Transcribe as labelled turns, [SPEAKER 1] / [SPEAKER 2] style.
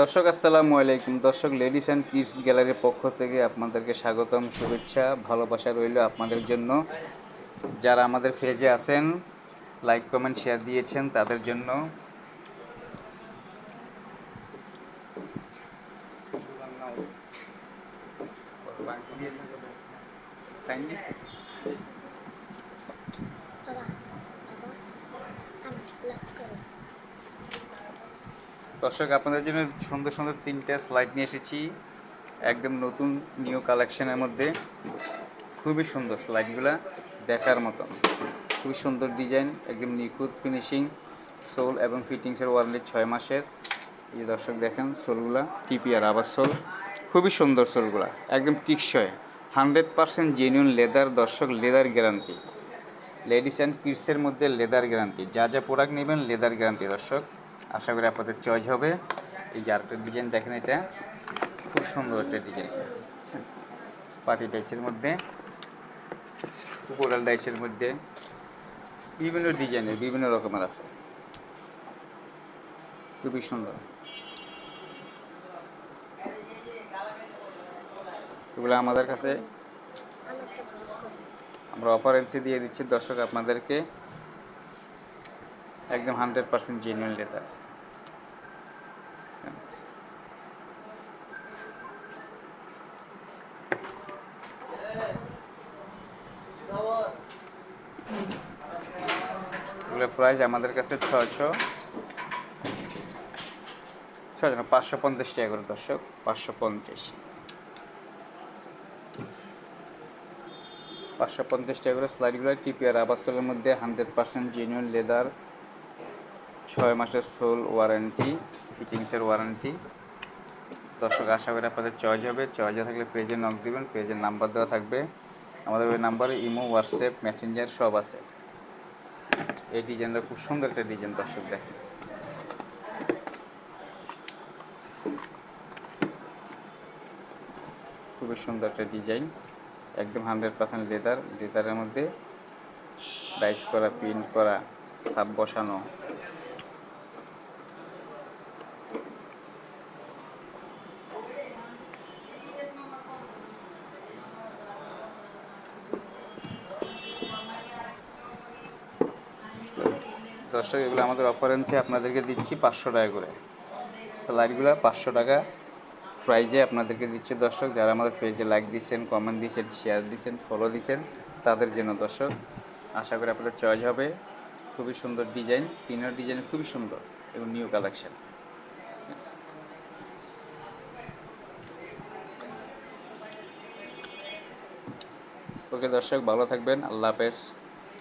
[SPEAKER 1] দর্শক আসসালামু আলাইকুম। দর্শক, লেডিস অ্যান্ড কিডস গ্যালারির পক্ষ থেকে আপনাদেরকে স্বাগতম, শুভেচ্ছা, ভালোবাসা রইল আপনাদের জন্য। যারা আমাদের পেজে আছেন, লাইক কমেন্ট শেয়ার দিয়েছেন তাদের জন্য। দর্শক, আপনাদের জন্য সুন্দর সুন্দর 3টা স্লাইড নিয়ে এসেছি, একদম নতুন নিউ কালেকশনের মধ্যে। খুবই সুন্দর স্লাইডগুলো, দেখার মতন। খুবই সুন্দর ডিজাইন, একদম নিখুঁত ফিনিশিং, সোল এবং ফিটিংসের ওয়ারেন্টি 6 মাসের। এই যে দর্শক দেখেন সোলগুলা, টিপিআর আবার সোল, খুবই সুন্দর সোলগুলা, একদম টিকসই, 100% জেনুইন লেদার। দর্শক, লেদার গ্যারান্টি, লেডিস অ্যান্ড কিডসের মধ্যে লেদার গ্যারান্টি। যা যা প্রোডাক্ট নেবেন লেদার গ্যারান্টি। দর্শক, আশা করি আপনাদের চয়েস হবে। এই যে আরেকটা ডিজাইন দেখেন, এটা খুব সুন্দর একটা ডিজাইনটা, বুঝছেন? পার্টি টাইসের মধ্যে, কোরাল ডাইসের মধ্যে, বিভিন্ন ডিজাইনের বিভিন্ন রকমের আছে, খুবই সুন্দর। এগুলো আমাদের কাছে আমরা অফারেন্সে দিয়ে দিচ্ছি দর্শক আপনাদেরকে, একদম 100% জেনুইন লেদার। এগুলোর প্রাইস আমাদের কাছে 550 টাকা করে। দর্শক, 550 টাকা করে স্লাইডগুলো। টিপিআর আবাসলের মধ্যে 100% জেনুইন লেদার, 6 মাসের সোল ওয়ারেন্টি, ফিটিংসের ওয়ারেন্টি। দর্শক, আশা করি আপনাদের চয়েস হবে। চয়েস থাকলে পেজে নক দিবেন, পেজের নাম্বার দেওয়া থাকবে। আমাদের ওই নাম্বারে ইমো, হোয়াটসঅ্যাপ, মেসেঞ্জার সব আছে। এই ডিজাইনটা খুব সুন্দর একটা ডিজাইন। দর্শক দেখেন, খুবই সুন্দর একটা ডিজাইন, একদম 100% লেদার। লেদারের মধ্যে ডাইস করা, প্রিন্ট করা, সাব বসানো। দর্শক, এগুলো আমাদের অফারেন্সে আপনাদেরকে দিচ্ছি 500 টাকা করে। স্লাইডগুলো 500 টাকা প্রাইজে আপনাদেরকে দিচ্ছে। দর্শক, যারা আমাদের পেজে লাইক দিচ্ছেন, কমেন্ট দিচ্ছেন, শেয়ার দিচ্ছেন, ফলো দিচ্ছেন তাদের জন্য। দর্শক, আশা করি আপনাদের চয়েস হবে। খুবই সুন্দর ডিজাইন, তিনটা ডিজাইন খুবই সুন্দর এবং নিউ কালেকশন। ওকে দর্শক, ভালো থাকবেন, আল্লাহ হাফেজ।